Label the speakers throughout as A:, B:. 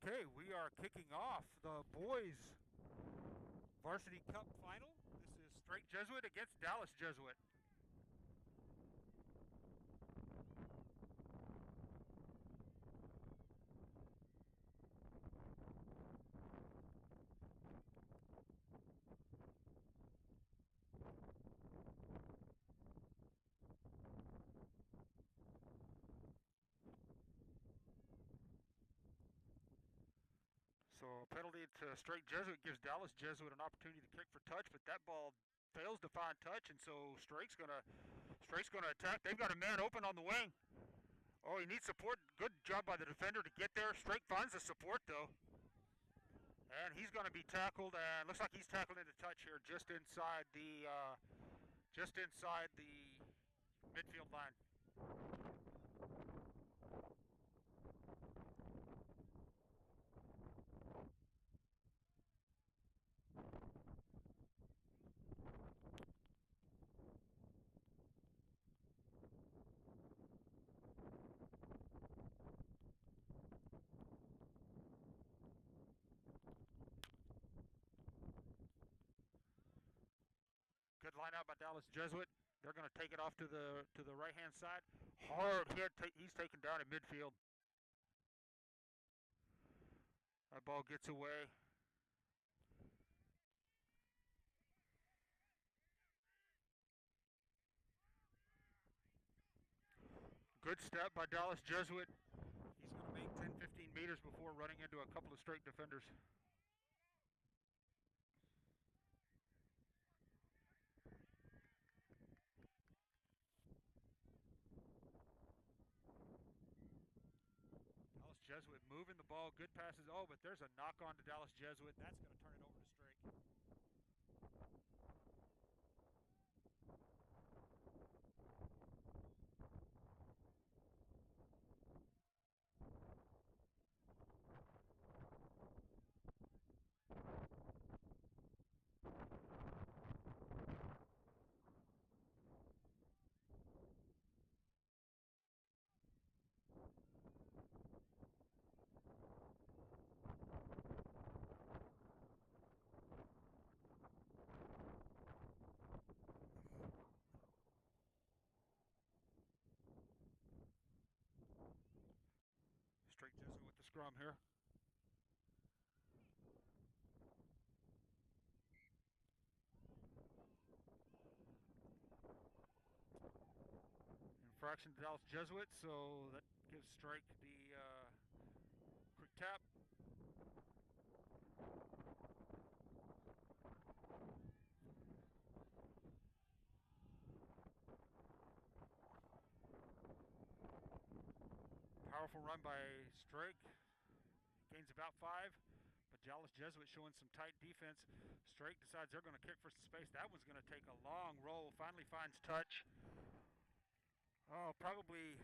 A: Okay, we are kicking off the boys Varsity Cup final. This is Strake Jesuit against Dallas Jesuit. So penalty to Strake Jesuit gives Dallas Jesuit an opportunity to kick for touch, but that ball fails to find touch, and so Strake's gonna attack. They've got a man open on the wing. Oh, he needs support. Good job by the defender to get there. Strake finds the support though, and he's going to be tackled. And looks like he's tackled into touch here, just inside the midfield line. Good line out by Dallas Jesuit. They're going to take it off to the right-hand side. Hard hit. He's taken down at midfield. That ball gets away. Good step by Dallas Jesuit. He's going to make 10-15 meters before running into a couple of Strake defenders. Jesuit moving the ball, good passes. Oh, but there's a knock on to Dallas Jesuit. That's going to turn it over to Strake. Strake Jesuit with the scrum here. Infraction to Dallas Jesuit, so that gives Strake the quick tap. Powerful run by Strake. Gains about 5, but Dallas Jesuit showing some tight defense. Strake decides they're going to kick for some space. That one's going to take a long roll. Finally finds touch. Oh, probably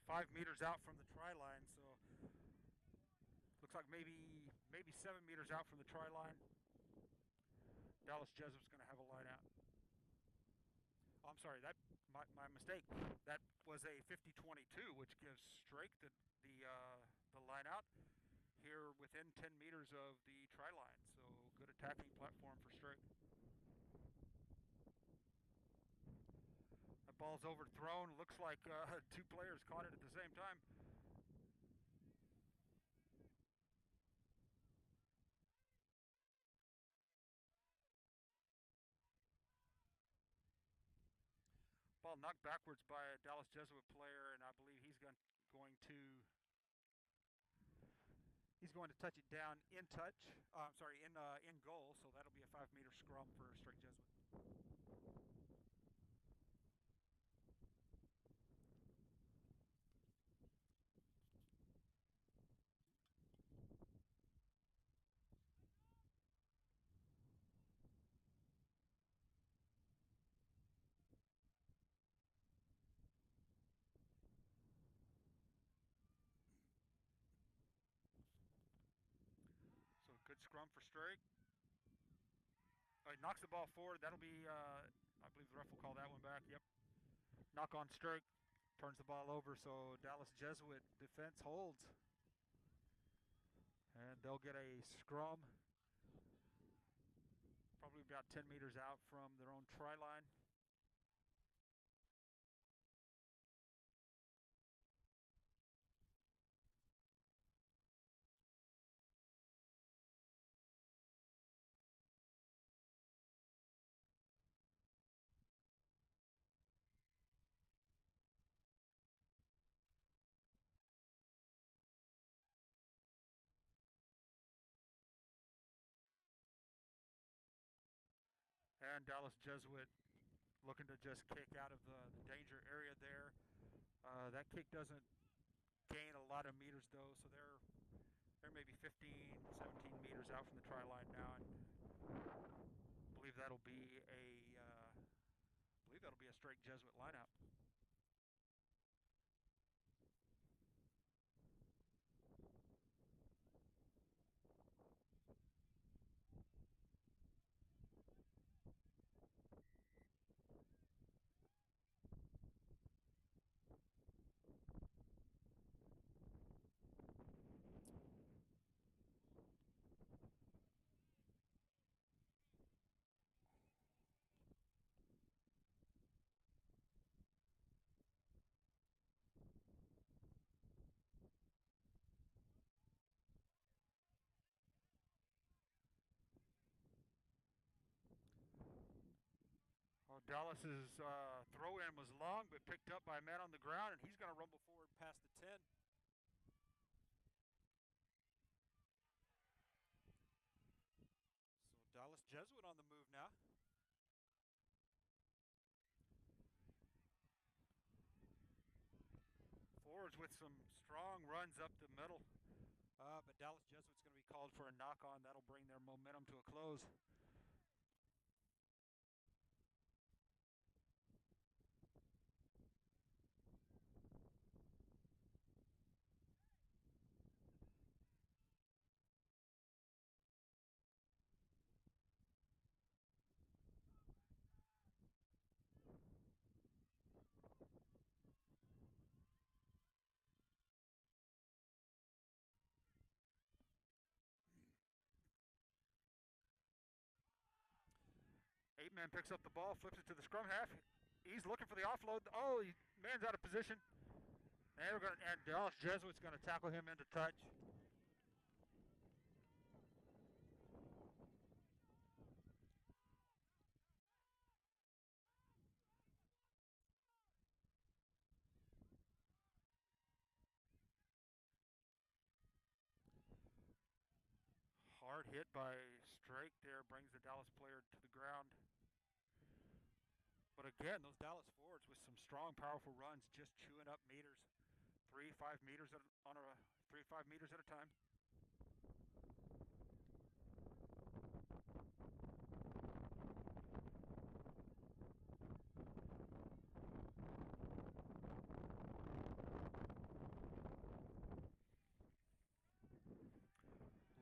A: 5 meters out from the try line. So looks like maybe 7 meters out from the try line. Dallas Jesuit's going to have a line out. Oh, I'm sorry, that my mistake. That was a 50-22, which gives Strake the line out here within 10 meters of the try line. So good attacking platform for Strake. That ball's overthrown. Looks like 2 players caught it at the same time. Ball knocked backwards by a Dallas Jesuit player, and I believe he's going to touch it down in touch. In goal. So that'll be a 5-meter scrum for Strake Jesuit. So good scrum for Strake. Oh, he knocks the ball forward. That'll be, I believe the ref will call that one back. Yep. Knock on Strake. Turns the ball over, so Dallas Jesuit defense holds. And they'll get a scrum, probably about 10 meters out from their own try line. And Dallas Jesuit looking to just kick out of the danger area there. That kick doesn't gain a lot of meters though, so they're maybe 15, 17 meters out from the try line now, and I believe that'll be a Strake Jesuit lineout. Well, Dallas's throw in was long, but picked up by a man on the ground, and he's going to rumble forward past the 10. So Dallas Jesuit on the move now. Forwards with some strong runs up the middle, but Dallas Jesuit's going to be called for a knock on. That'll bring their momentum to a close. 8-man picks up the ball, flips it to the scrum half. He's looking for the offload. Oh, man's out of position. And Dallas Jesuit's going to tackle him into touch. Hard hit by Strake there, brings the Dallas player to the ground. But again, those Dallas forwards with some strong, powerful runs, just chewing up meters, 3-5 meters at a time.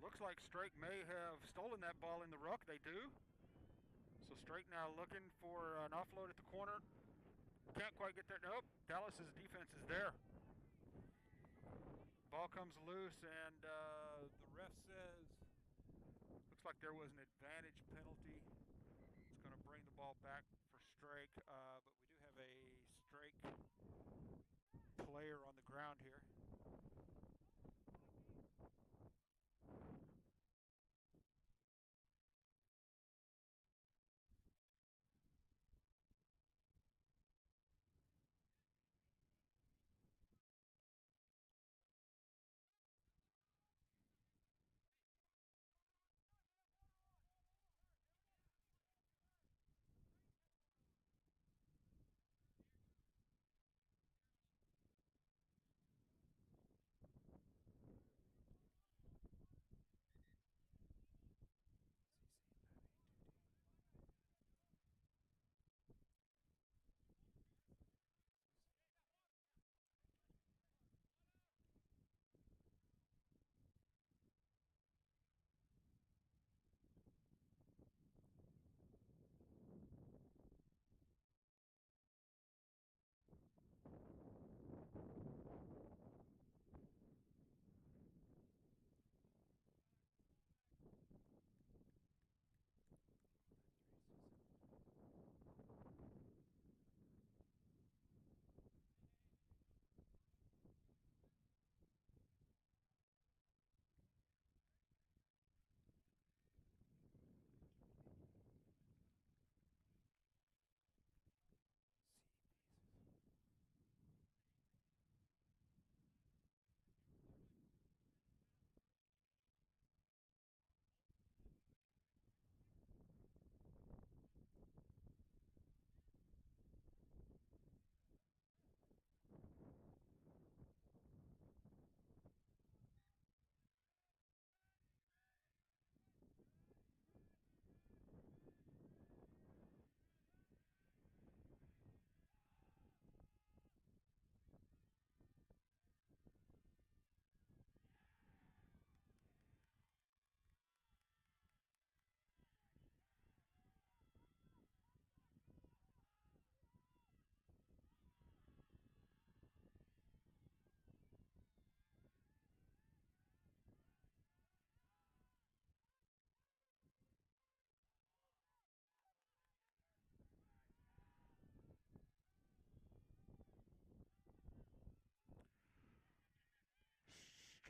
A: Looks like Strake may have stolen that ball in the ruck. They do. So Strake now looking for an offload at the corner. Can't quite get there. Nope. Dallas's defense is there. Ball comes loose, and the ref says looks like there was an advantage penalty. It's going to bring the ball back for Strake, but we do have a Strake player on the ground here.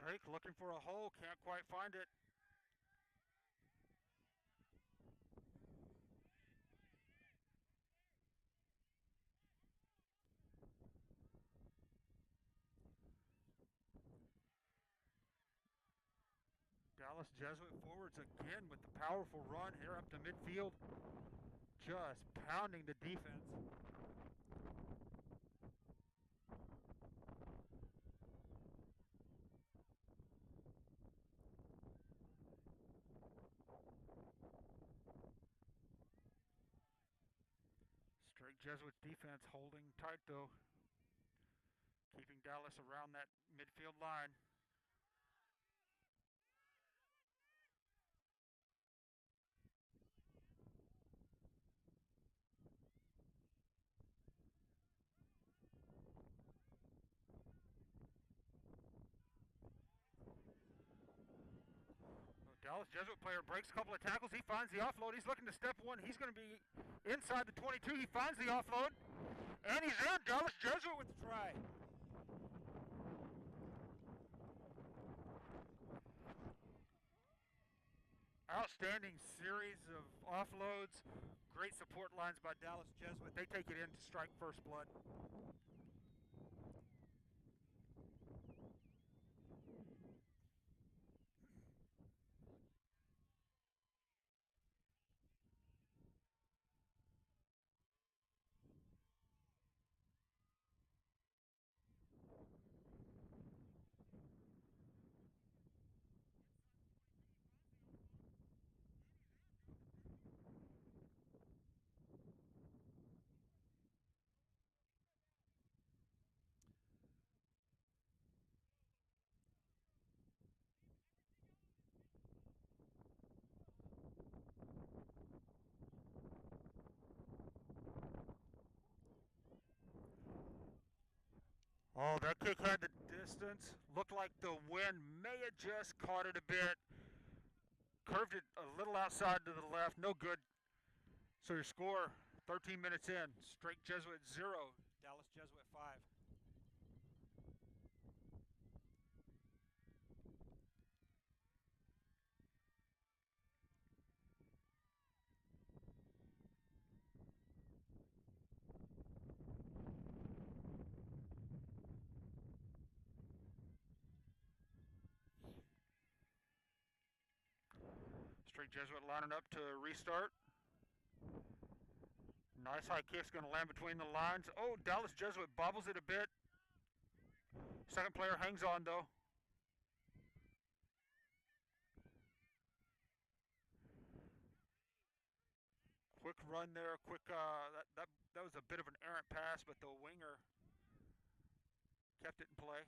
A: Strake looking for a hole, can't quite find it. Dallas Jesuit forwards again with the powerful run here up to midfield. Just pounding the defense. Strake Jesuits defense holding tight though, keeping Dallas around that midfield line. Dallas Jesuit player breaks a couple of tackles. He finds the offload. He's looking to step one. He's going to be inside the 22. He finds the offload. And he's in. Dallas Jesuit with the try. Outstanding series of offloads. Great support lines by Dallas Jesuit. They take it in to strike first blood. Oh, that kick had the distance. Looked like the wind may have just caught it a bit. Curved it a little outside to the left. No good. So your score, 13 minutes in. Strake Jesuit 0. Dallas Jesuit 5. Strake Jesuit lining up to restart. Nice high kick's going to land between the lines. Oh, Dallas Jesuit bobbles it a bit. Second player hangs on though. Quick run there. That was a bit of an errant pass, but the winger kept it in play.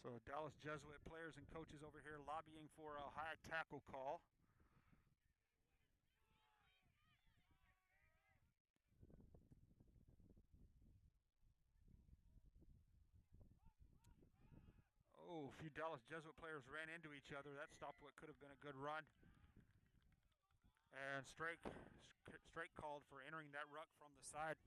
A: So Dallas Jesuit players and coaches over here lobbying for a high tackle call. Oh, a few Dallas Jesuit players ran into each other. That stopped what could have been a good run. And Strake called for entering that ruck from the side.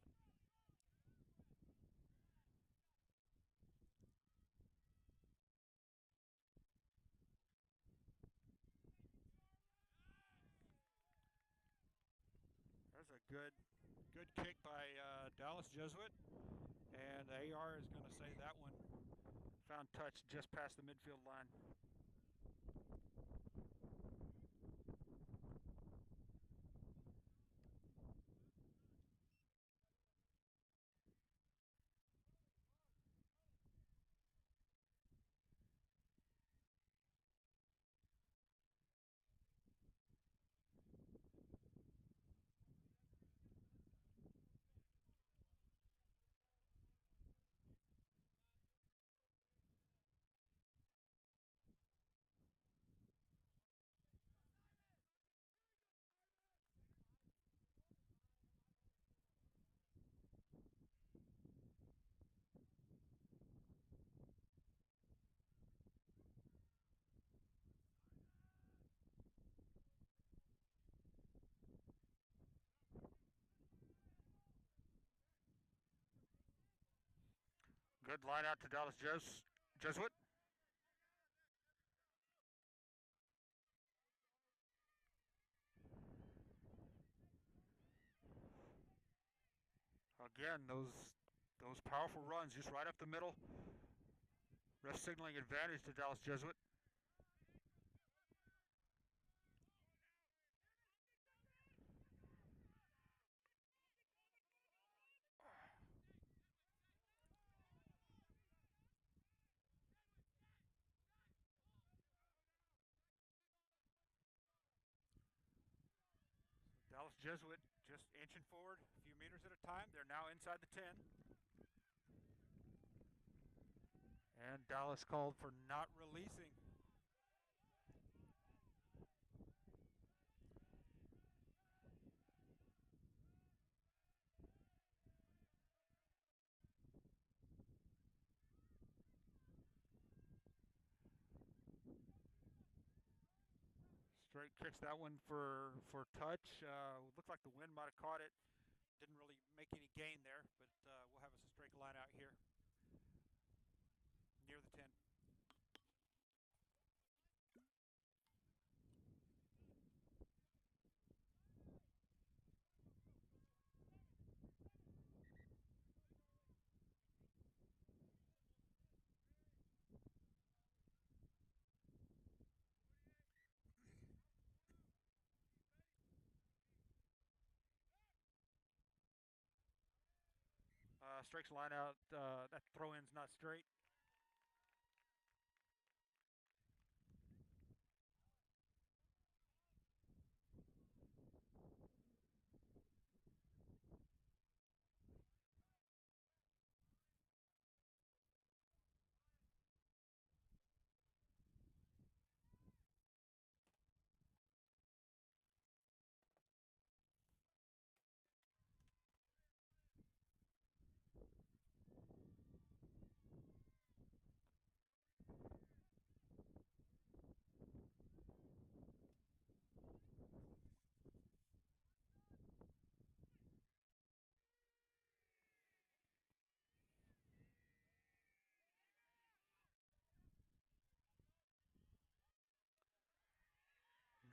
A: There's a good kick by Dallas Jesuit. And the AR is going to say that one found touch just past the midfield line. Good line out to Dallas Jesuit. Again, those powerful runs just right up the middle. Ref signaling advantage to Dallas Jesuit. Dallas Jesuit just inching forward a few meters at a time. They're now inside the 10. And Dallas called for not releasing. Strake kicks that one for touch. Looked like the wind might have caught it. Didn't really make any gain there, but we'll have us a Strake line out here near the 10. Strake's line out. That throw in's not straight.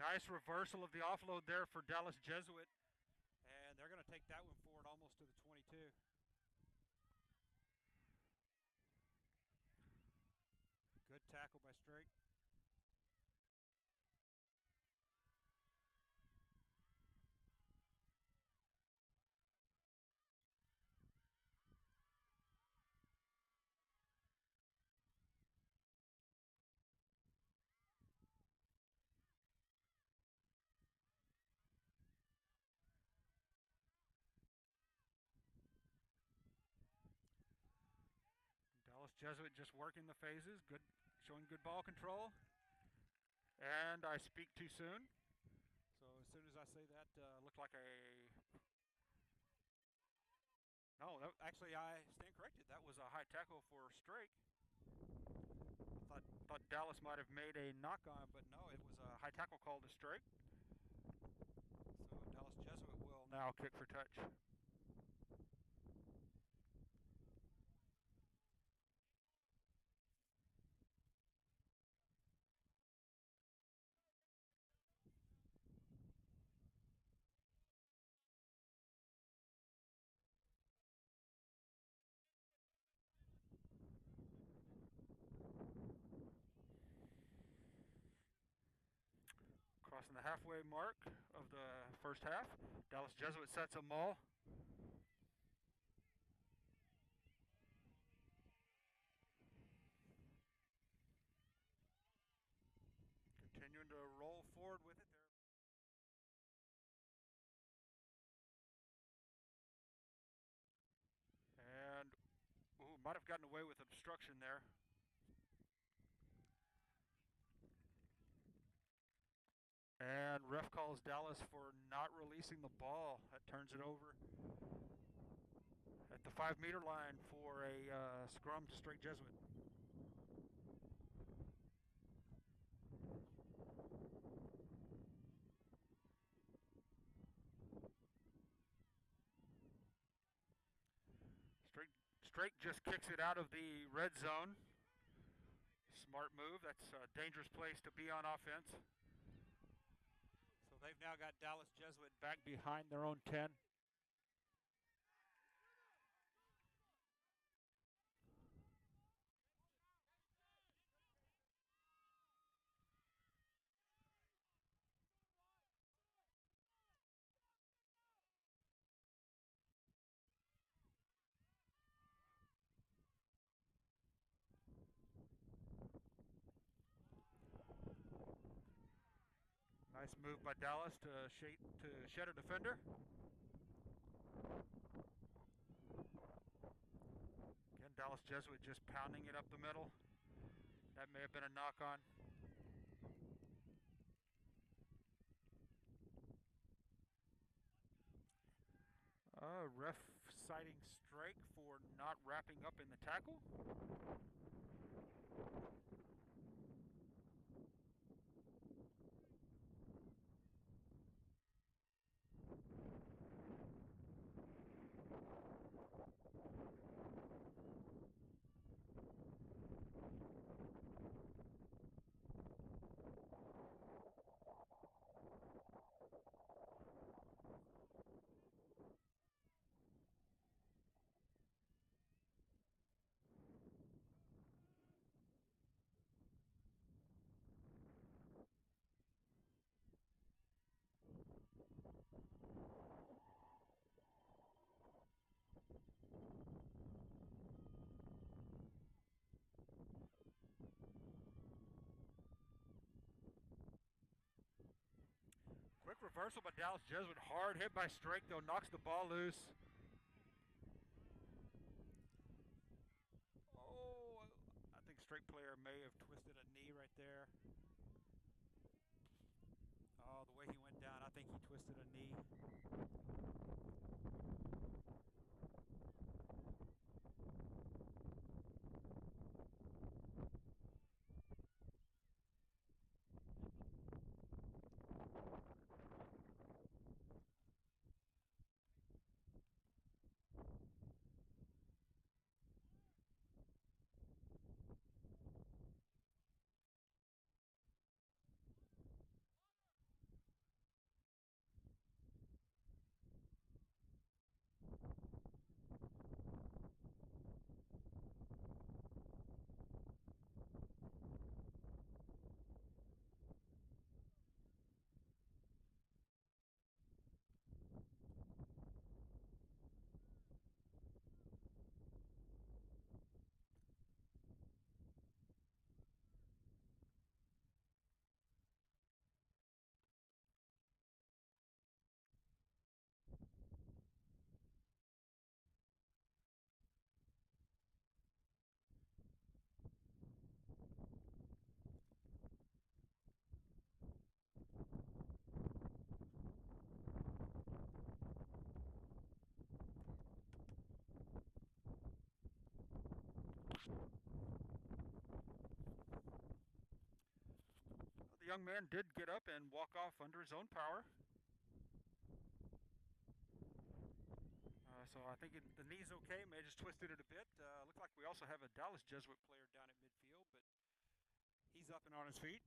A: Nice reversal of the offload there for Dallas Jesuit. And they're going to take that one forward almost to the 22. Good tackle by Strake. Dallas Jesuit just working the phases, good, showing good ball control. And I speak too soon. So as soon as I say that, looked like a... No, actually I stand corrected. That was a high tackle for Strake. Thought Dallas might have made a knock on, but no, it was a high tackle call to Strake. So Dallas Jesuit will now kick for touch. Crossing the halfway mark of the first half. Dallas Jesuit sets a maul. Continuing to roll forward with it. And might have gotten away with obstruction there. And ref calls Dallas for not releasing the ball. That turns it over at the 5-meter line for a scrum to Strake Jesuit. Strake just kicks it out of the red zone. Smart move. That's a dangerous place to be on offense. So they've now got Dallas Jesuit back behind their own 10. Nice move by Dallas to shed a defender. Again, Dallas Jesuit just pounding it up the middle. That may have been a knock-on. Ref citing Strake for not wrapping up in the tackle. Quick reversal by Dallas Jesuit. Hard hit by Strake, though. Knocks the ball loose. Oh, I think Strake player may have twisted a knee right there. Oh, the way he went down, I think he twisted a knee. The young man did get up and walk off under his own power. So I think the knee's okay. May have just twisted it a bit. Looks like we also have a Dallas Jesuit player down at midfield, but he's up and on his feet.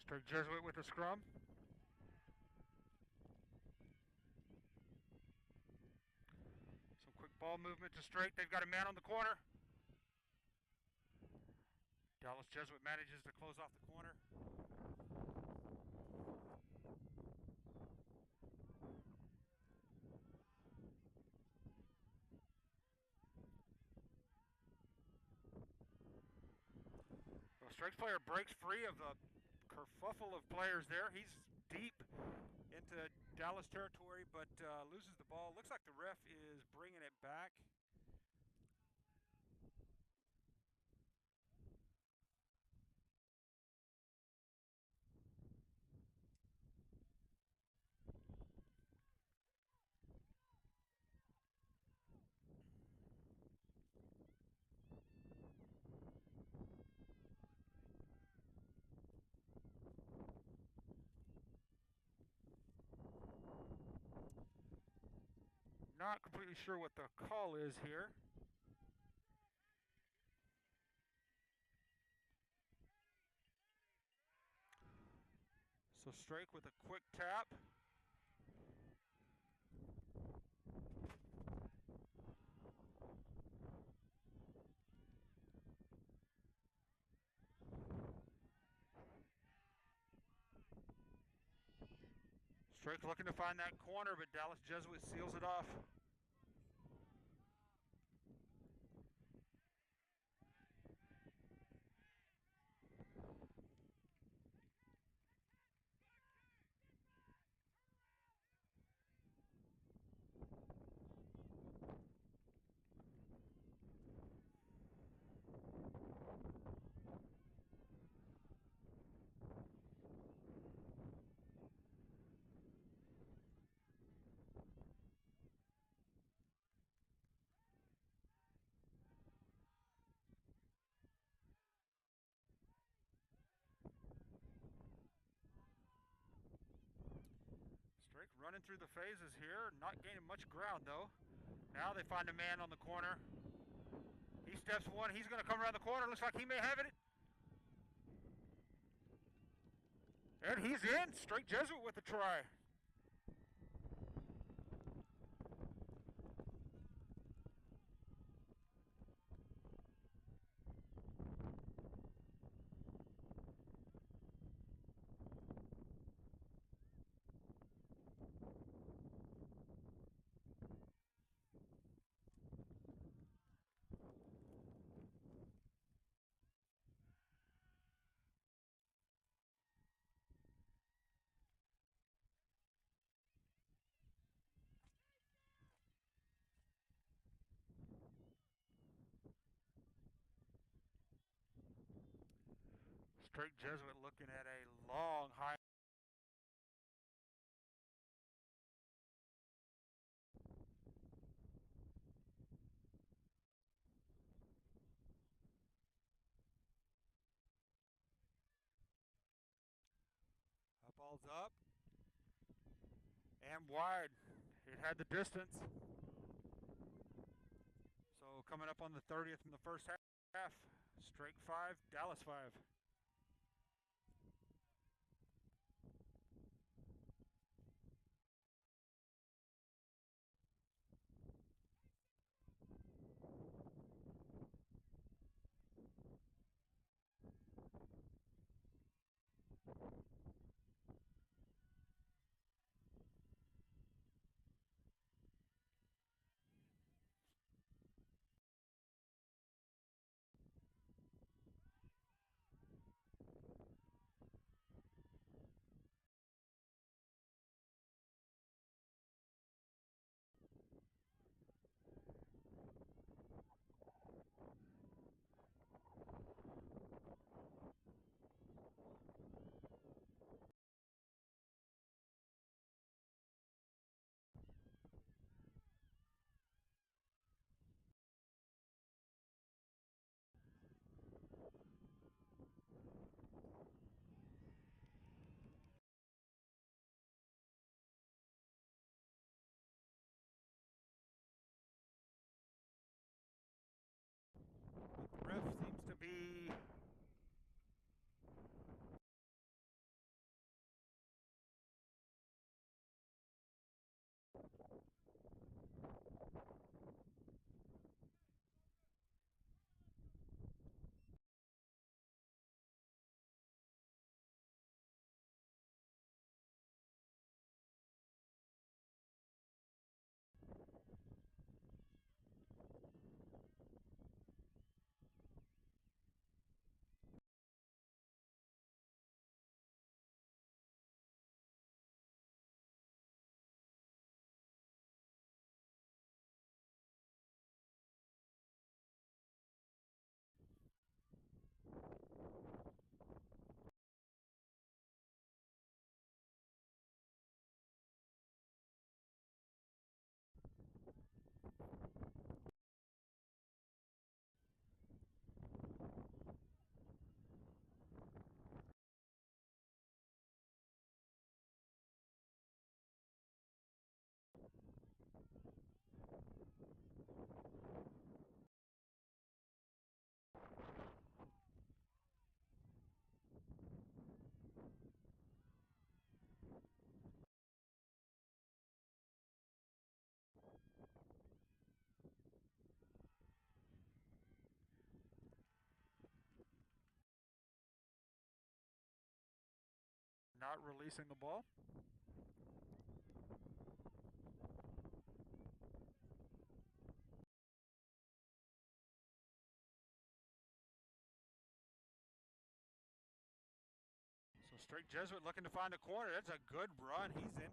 A: Strake Jesuit with the scrum. Ball movement to Strake. They've got a man on the corner. Dallas Jesuit manages to close off the corner. So Strake's player breaks free of the kerfuffle of players there. He's deep into Dallas territory, but loses the ball. Looks like the ref is bringing it back. Not completely sure what the call is here. So Strake with a quick tap. Strake looking to find that corner, but Dallas Jesuit seals it off. Strake running through the phases here, not gaining much ground though. Now they find a man on the corner. He steps one, he's going to come around the corner. Looks like he may have it. And he's in. Strake Jesuit with the try. Strake Jesuit looking at a long high. That ball's up. And wide. It had the distance. So coming up on the 30th in the first half. Strake 5, Dallas 5. not releasing the ball. So Strake Jesuit looking to find a corner. That's a good run. He's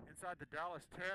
A: inside the Dallas 10.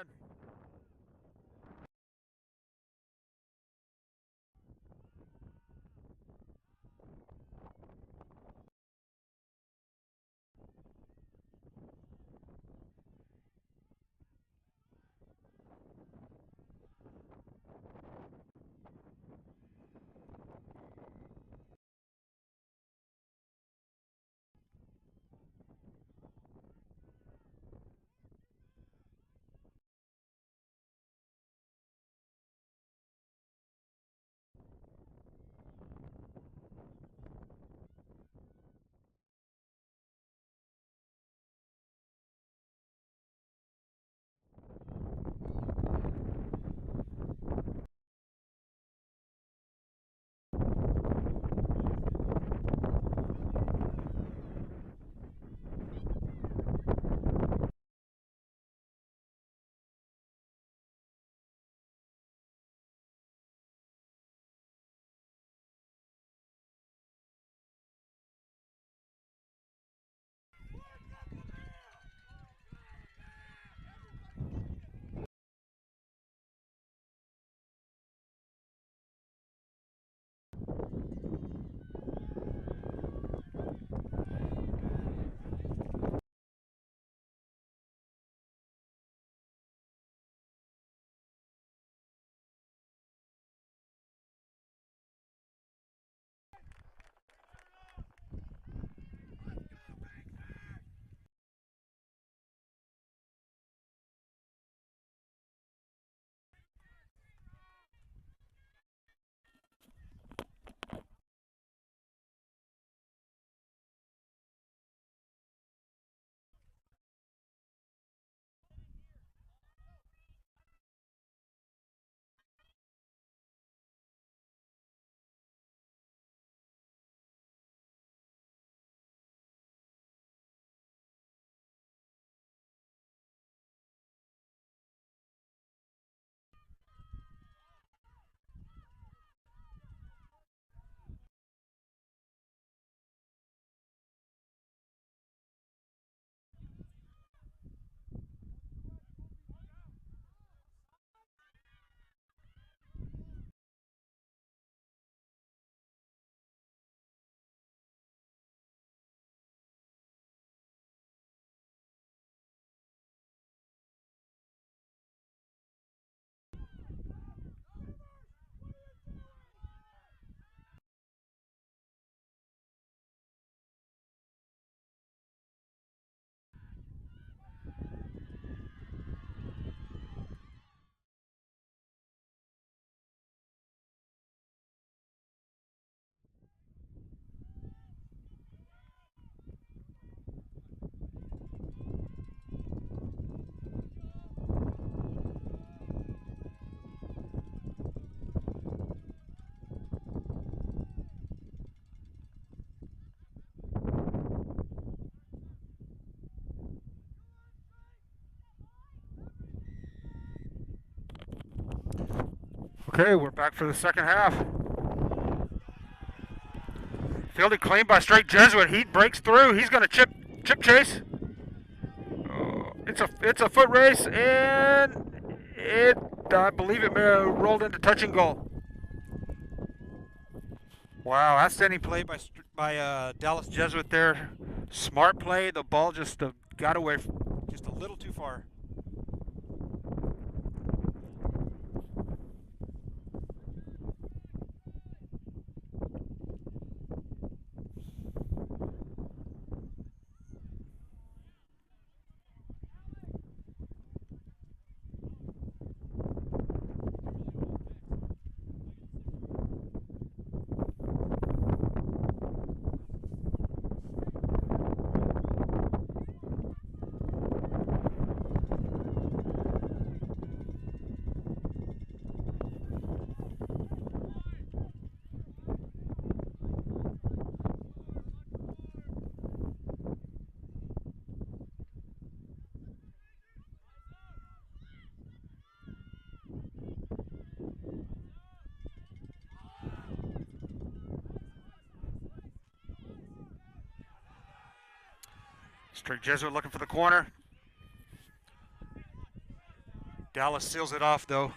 A: Okay, we're back for the second half. Fielded clean by Strake Jesuit. He breaks through. He's going to chip chase. It's a foot race, and I believe it may have rolled into touch and goal. Wow, outstanding play by Dallas Jesuit there. Smart play. The ball just got away just a little too far. Strake Jesuit looking for the corner. Dallas seals it off though.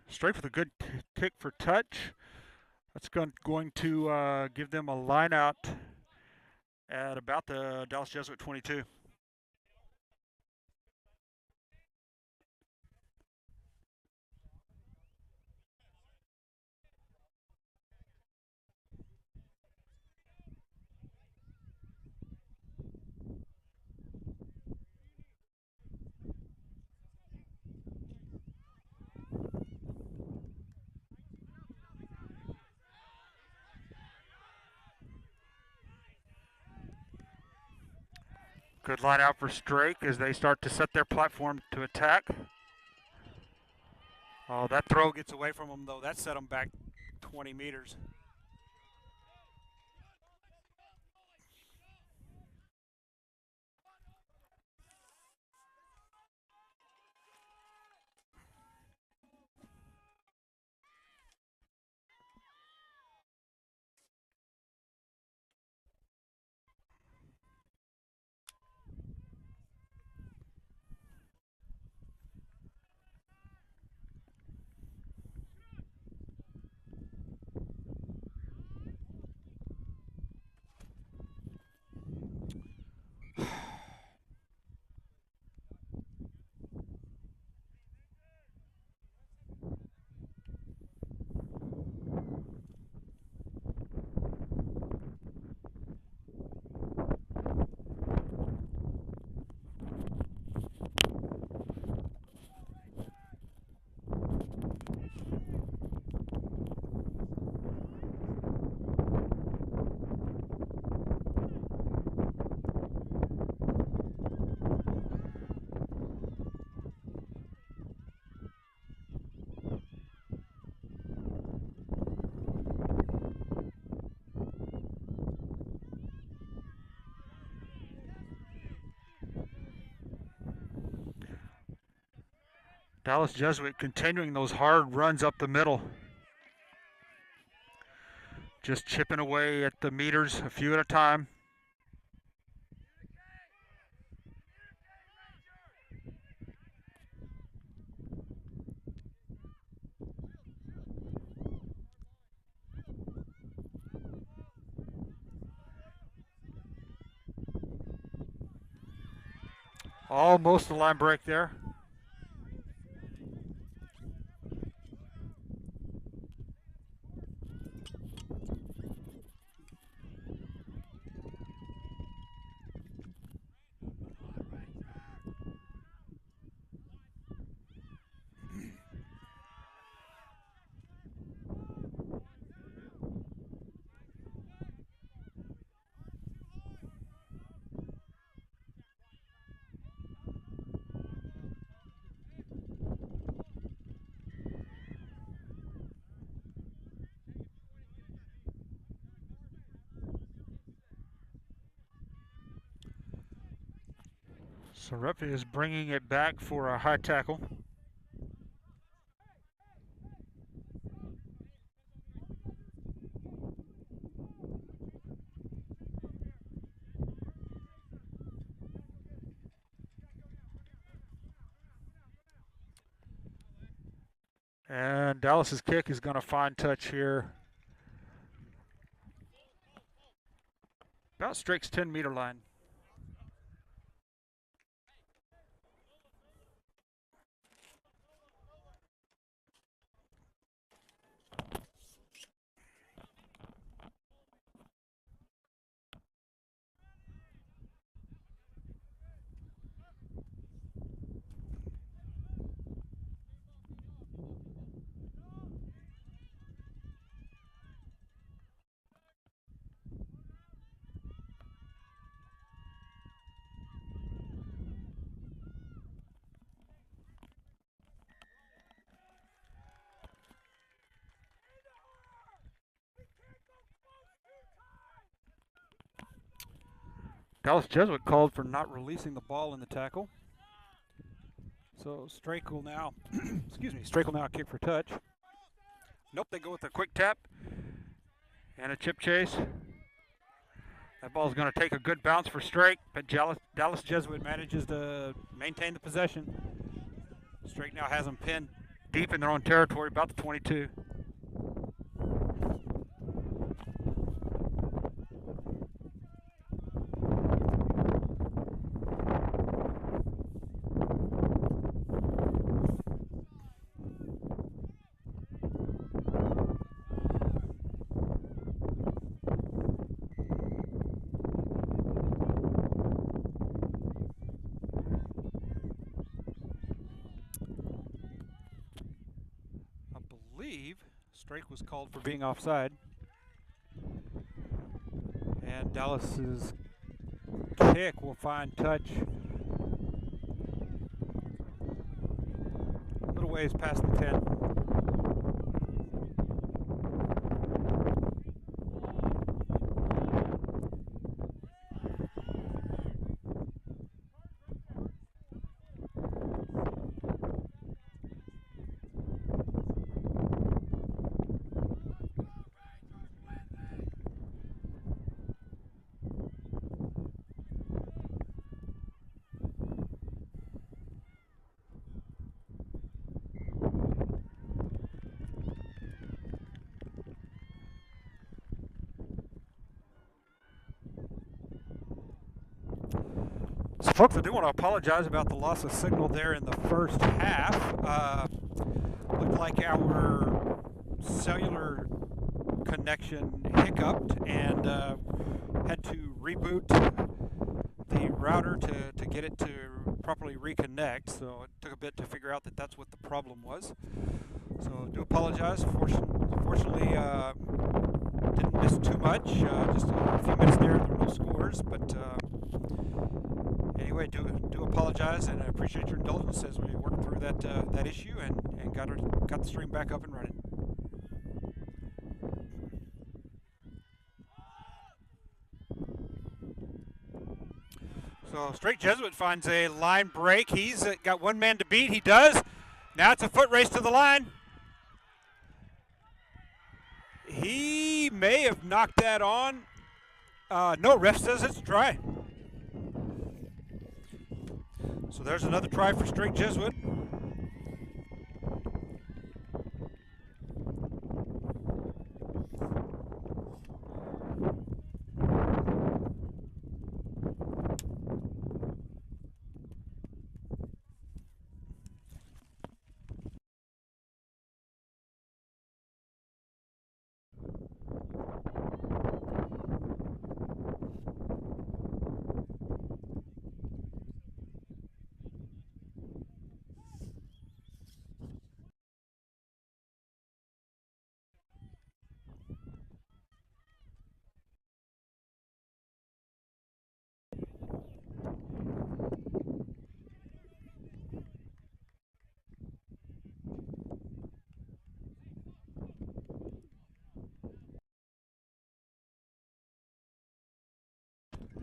A: Straight with a good kick for touch. That's going to give them a line out at about the Dallas Jesuit 22. Good line out for Strake as they start to set their platform to attack. Oh, that throw gets away from them though. That set them back 20 meters. Dallas Jesuit continuing those hard runs up the middle. Just chipping away at the meters a few at a time. Almost the line break there. So Rugby is bringing it back for a high tackle. And Dallas's kick is going to find touch here. About Strake's 10-meter line. Dallas Jesuit called for not releasing the ball in the tackle. So Strake will now, Strake will now kick for touch. Nope, they go with a quick tap and a chip chase. That ball is going to take a good bounce for Strake, but Dallas Jesuit manages to maintain the possession. Strake now has them pinned deep in their own territory, about the 22. Strake was called for being offside, and Dallas's kick will find touch a little ways past the 10. So folks, I do want to apologize about the loss of signal there in the first half. Looked like our cellular connection hiccuped and had to reboot the router to get it to properly reconnect. So it took a bit to figure out that that's what the problem was. So I do apologize. Fortunately, didn't miss too much. Just a few minutes there were no scores, but anyway, do apologize, and I appreciate your indulgence as we worked through that issue and got the stream back up and running. So Strake Jesuit finds a line break. He's got one man to beat. He does. Now it's a foot race to the line. He may have knocked that on. No, ref says it's dry. So there's another try for Strake Jesuit.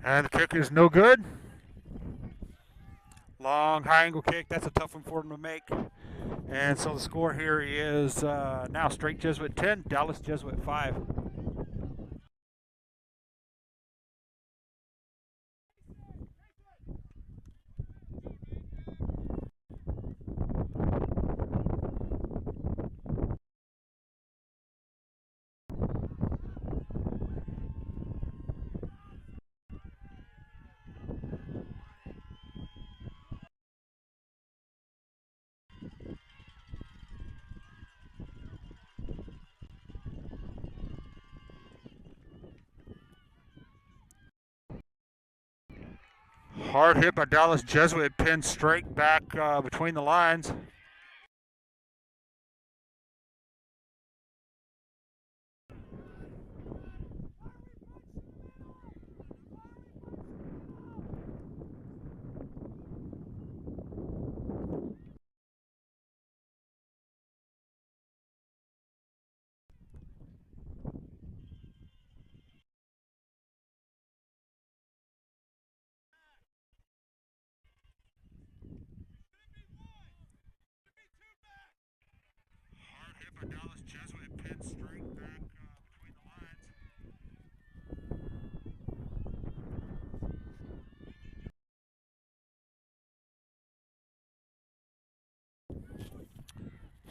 A: And the kick is no good. Long high angle kick. That's a tough one for him to make. And so the score here is now Strake Jesuit 10, Dallas Jesuit 5. Hard hit by Dallas Jesuit, pinned Strake back between the lines.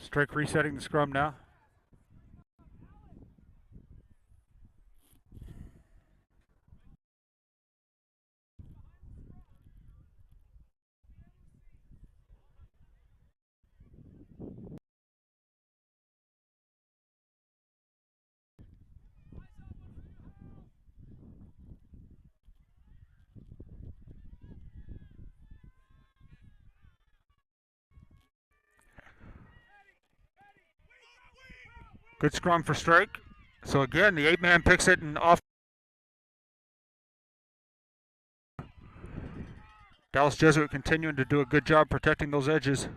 A: Strake resetting the scrum now. Good scrum for Strake. So again, the 8-man picks it and off. Dallas Jesuit continuing to do a good job protecting those edges.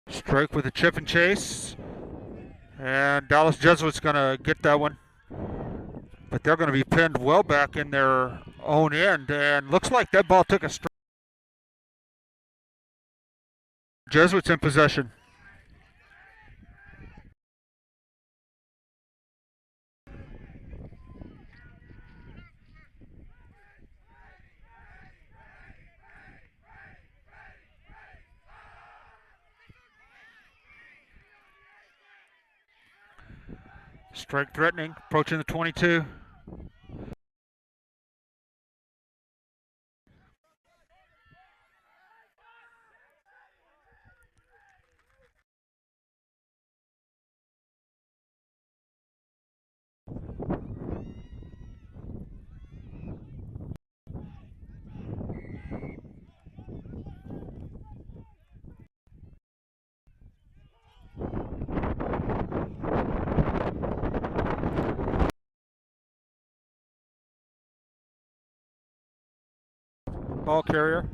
A: Strike with a chip and chase. And Dallas Jesuit's going to get that one. But they're going to be pinned well back in their own end. And looks like that ball took a strike. Jesuits in possession. Strike threatening, approaching the 22. Ball carrier.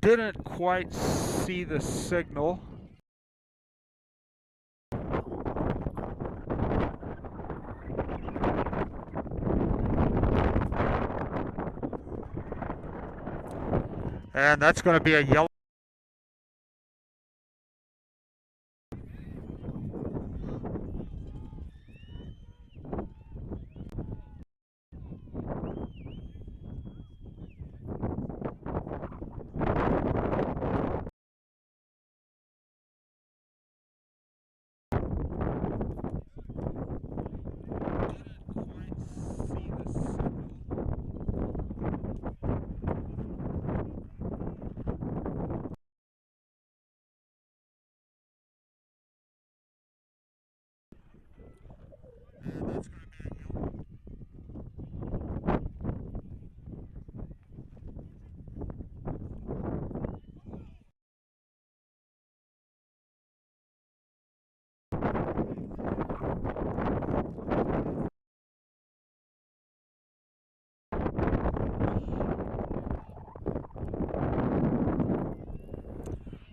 A: Didn't quite see the signal. And that's going to be a yellow.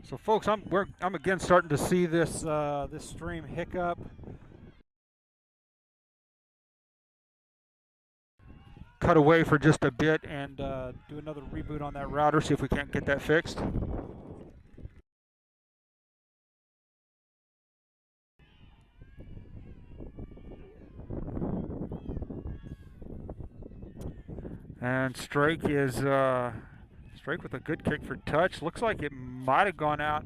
A: So folks, I'm again starting to see this this stream hiccup. Cut away for just a bit and do another reboot on that router, see if we can't get that fixed. And Strake is Strake with a good kick for touch. Looks like it might have gone out.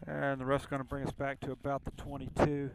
A: And the ref's going to bring us back to about the 22.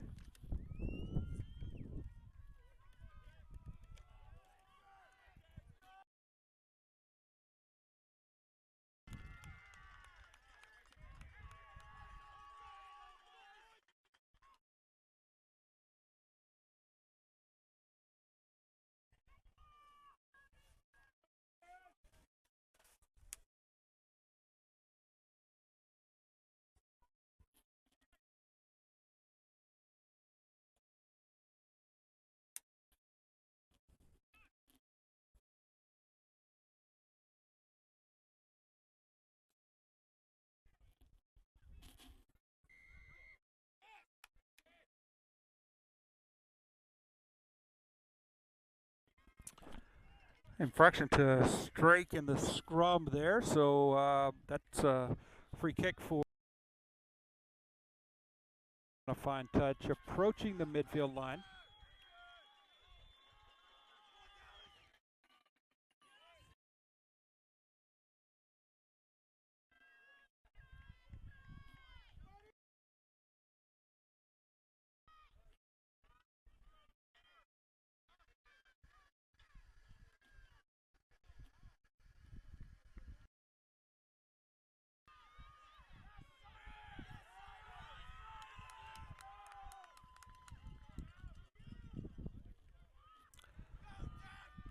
A: Infraction to Strake in the scrum there, so that's a free kick for a fine touch approaching the midfield line.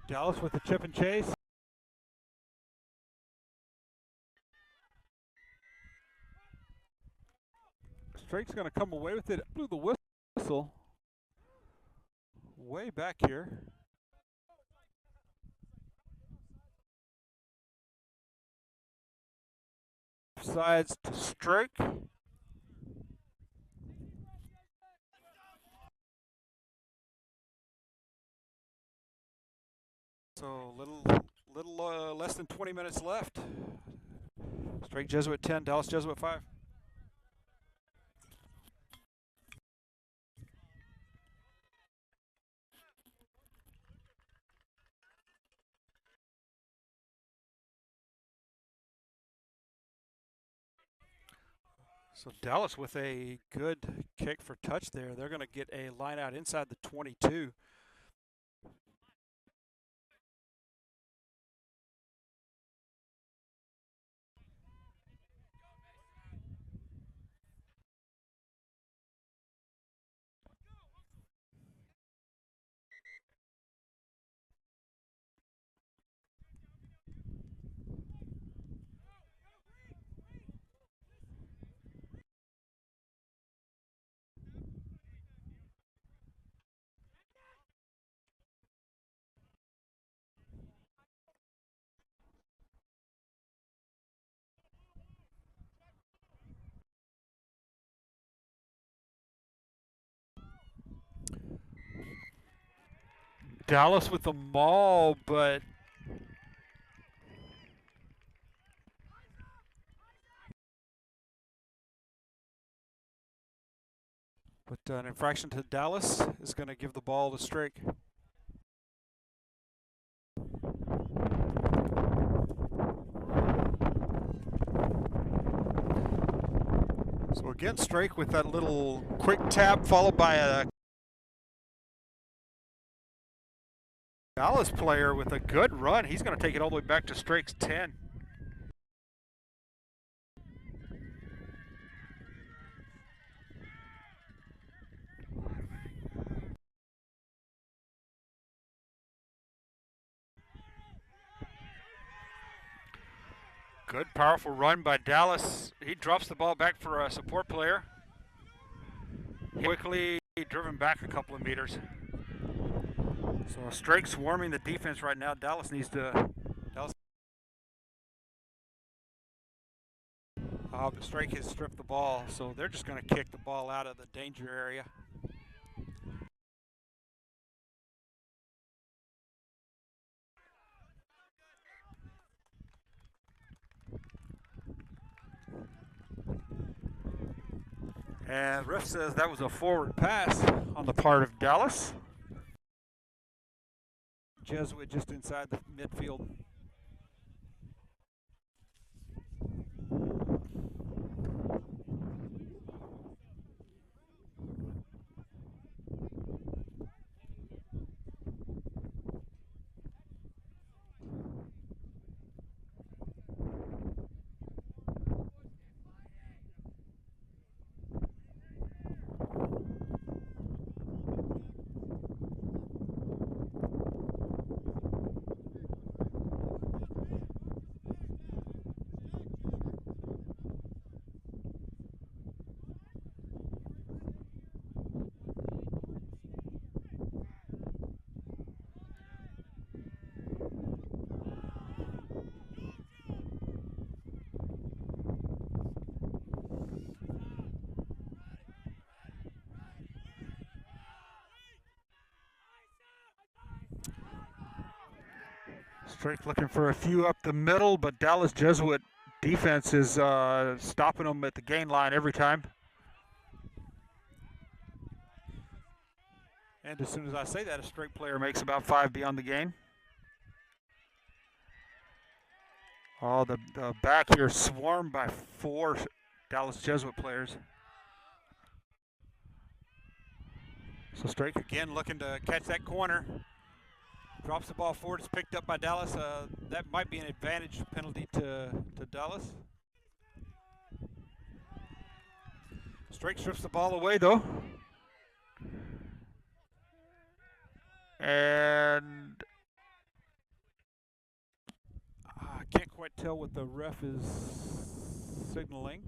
A: Dallas with the chip and chase. Strake's going to come away with it. Blew the whistle way back here. Sides to Strake. So little less than 20 minutes left. Strake Jesuit 10, Dallas Jesuit 5. So Dallas with a good kick for touch there. They're going to get a line out inside the 22. Dallas with the maul, but an infraction to Dallas is going to give the ball to Strake. So again, Strake with that little quick tap followed by a Dallas player with a good run. He's going to take it all the way back to Strake's 10. Good, powerful run by Dallas. He drops the ball back for a support player. Quickly driven back a couple of meters. So Strake's warming the defense right now. Dallas needs to. Strake has stripped the ball, so they're just going to kick the ball out of the danger area. And ref says that was a forward pass on the part of Dallas. Jesuit just inside the midfield. Strake looking for a few up the middle, but Dallas Jesuit defense is stopping them at the gain line every time. And as soon as I say that, a Strake player makes about 5 beyond the gain. Oh, the back here swarmed by 4 Dallas Jesuit players. So Strake again looking to catch that corner. Drops the ball forward. It's picked up by Dallas. That might be an advantage penalty to Dallas. Strake strips the ball away though. And I can't quite tell what the ref is signaling.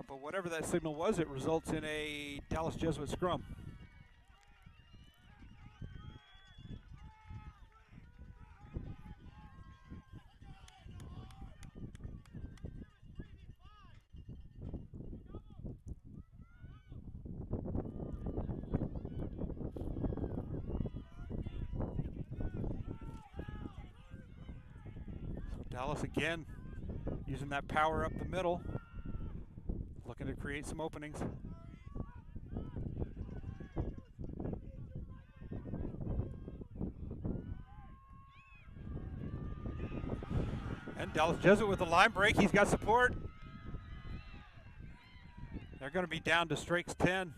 A: But whatever that signal was, it results in a Dallas Jesuit scrum. So Dallas again using that power up the middle, looking to create some openings. And Dallas Jesuit with the line break. He's got support. They're going to be down to Strake's 10.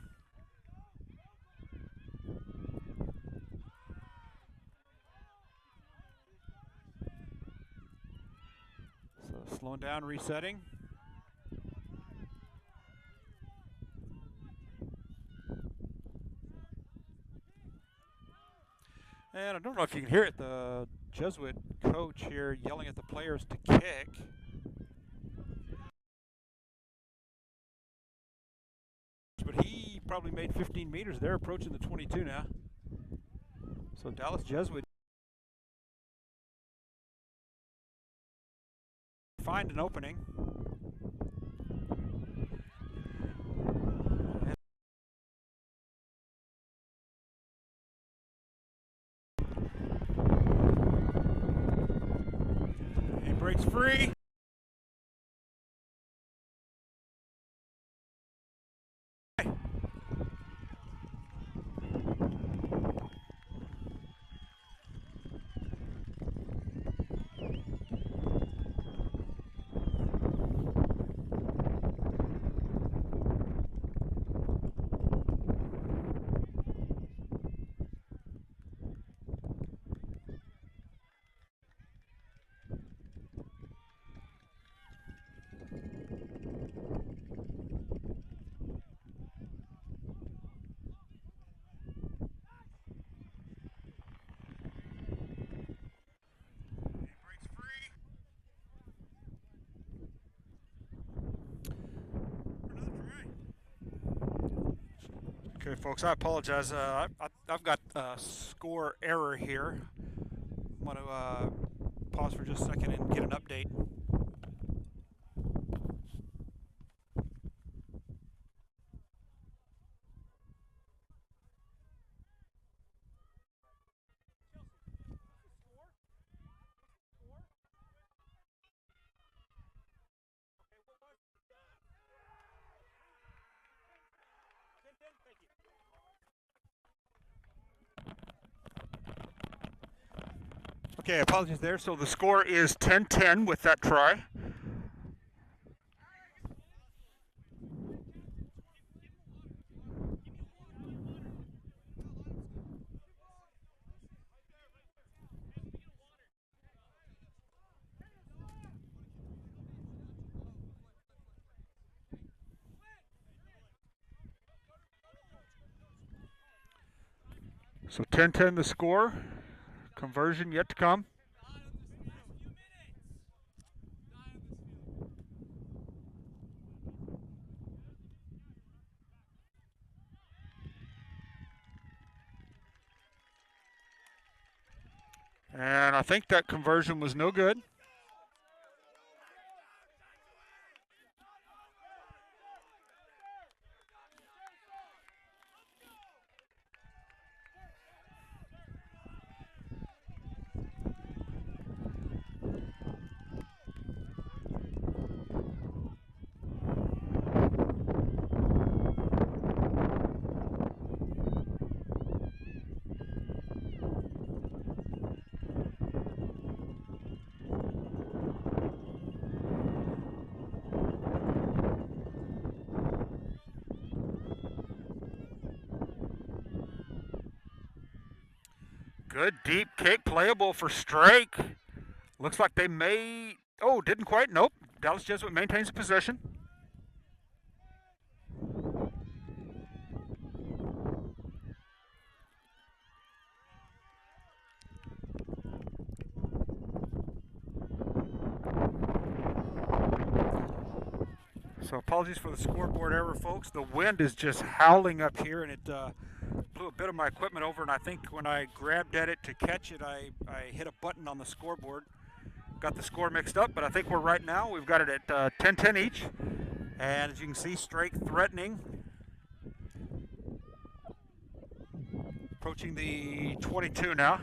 A: So slowing down, resetting. And I don't know if you can hear it, the Jesuit coach here yelling at the players to kick. But he probably made 15 meters. They're approaching the 22 now. So Dallas Jesuit find an opening. He breaks free. Okay, folks, I apologize. I've got a score error here. I want to pause for just a second and get an update. Okay, apologies there. So the score is 10-10 with that try. So 10-10 the score. Conversion yet to come. And I think that conversion was no good. Good deep kick, playable for Strake. Looks like they may, oh, didn't quite, nope. Dallas Jesuit maintains the possession. So apologies for the scoreboard error, folks. The wind is just howling up here, and it blew a bit of my equipment over, and I think when I grabbed at it to catch it, I hit a button on the scoreboard. Got the score mixed up, but I think we're right now. We've got it at 10-10 each. And as you can see, Strake threatening. Approaching the 22 now.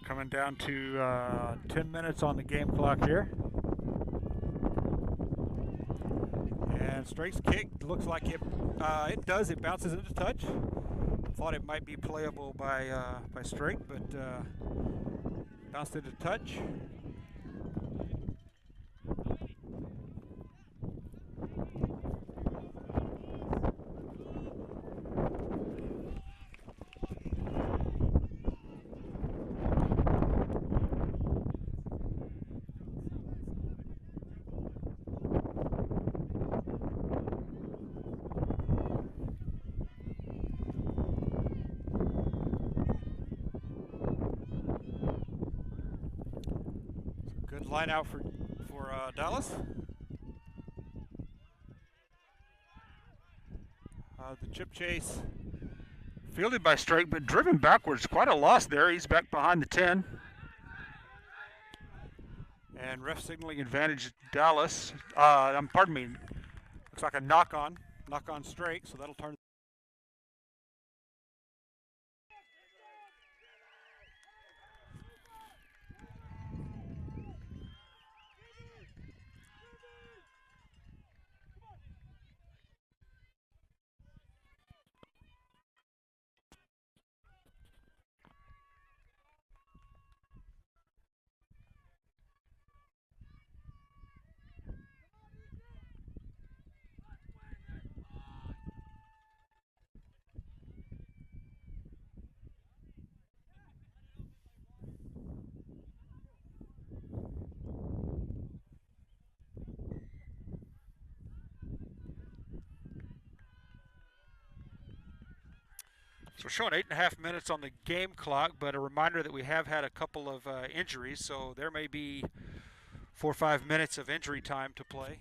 A: Coming down to 10 minutes on the game clock here. And Strake's kick looks like it does. It bounces into touch. Thought it might be playable by Strake, but bounced into touch. Line out for Dallas. The chip chase fielded by Strake, but driven backwards. Quite a loss there. He's back behind the 10. And ref signaling advantage Dallas. Pardon me. Looks like a knock on Strake, so that'll turn. So we're showing 8.5 minutes on the game clock, but a reminder that we have had a couple of injuries, so there may be 4 or 5 minutes of injury time to play.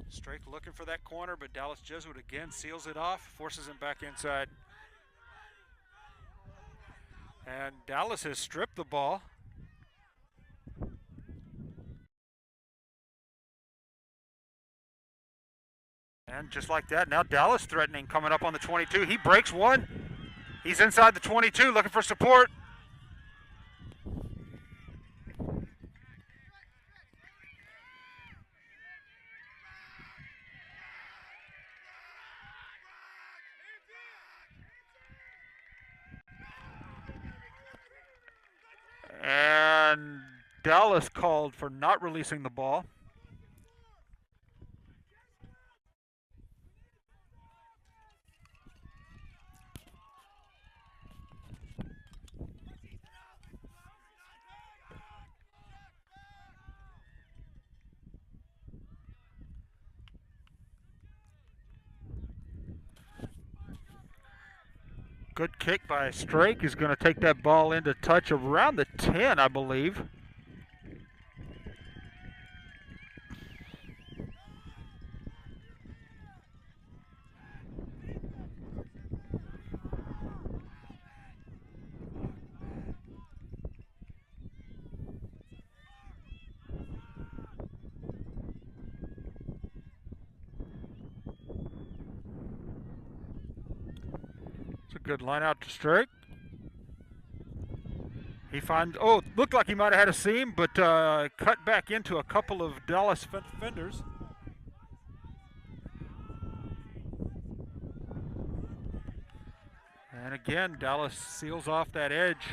A: Strake looking for that corner, but Dallas Jesuit again seals it off, forces him back inside. And Dallas has stripped the ball. And just like that, now Dallas threatening, coming up on the 22. He breaks one. He's inside the 22, looking for support. And Dallas called for not releasing the ball. Good kick by Strake. He's going to take that ball into touch around the 10, I believe. Good line out to Strake. He finds, oh, it looked like he might have had a seam, but cut back into a couple of Dallas defenders. And again, Dallas seals off that edge.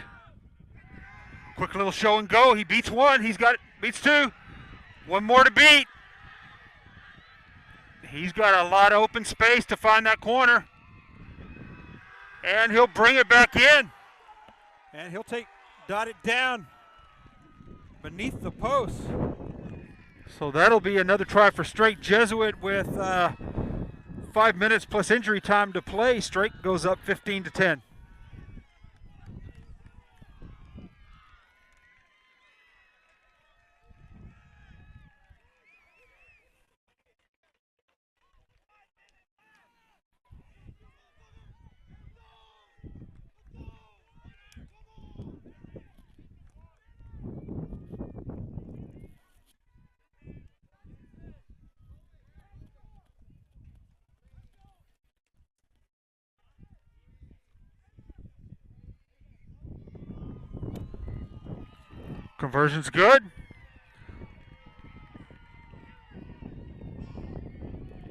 A: Quick little show and go. He beats one. Beats two. One more to beat. He's got a lot of open space to find that corner. And he'll bring it back in.
B: And he'll dot it down beneath the post.
A: So that'll be another try for Strake Jesuit with 5 minutes plus injury time to play. Strake goes up 15-10. Conversion's good.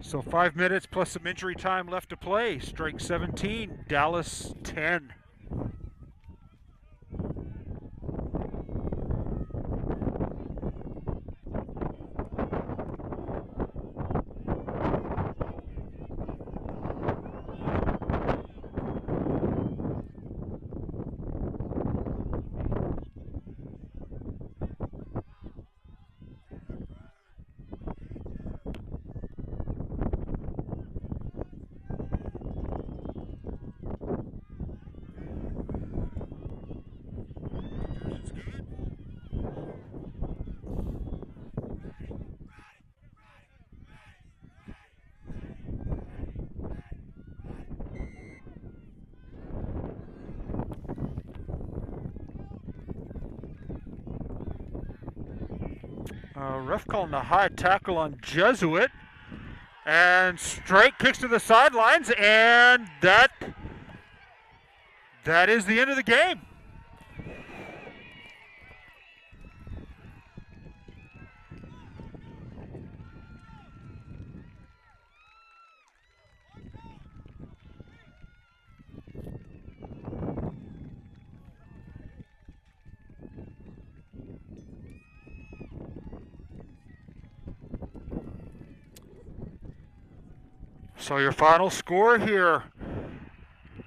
A: So 5 minutes plus some injury time left to play. Strake 17, Dallas 10. Ref calling a high tackle on Jesuit. And Strake kicks to the sidelines, and that is the end of the game. So your final score here,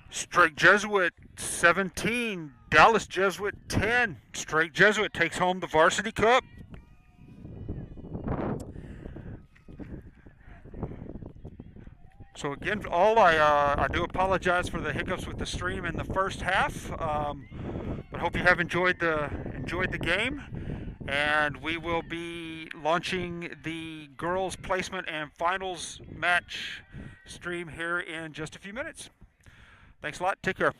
A: Strake Jesuit 17, Dallas Jesuit 10. Strake Jesuit takes home the Varsity Cup. So again, I do apologize for the hiccups with the stream in the first half, but hope you have enjoyed the game. And we will be launching the girls placement and finals match stream here in just a few minutes. Thanks a lot. Take care.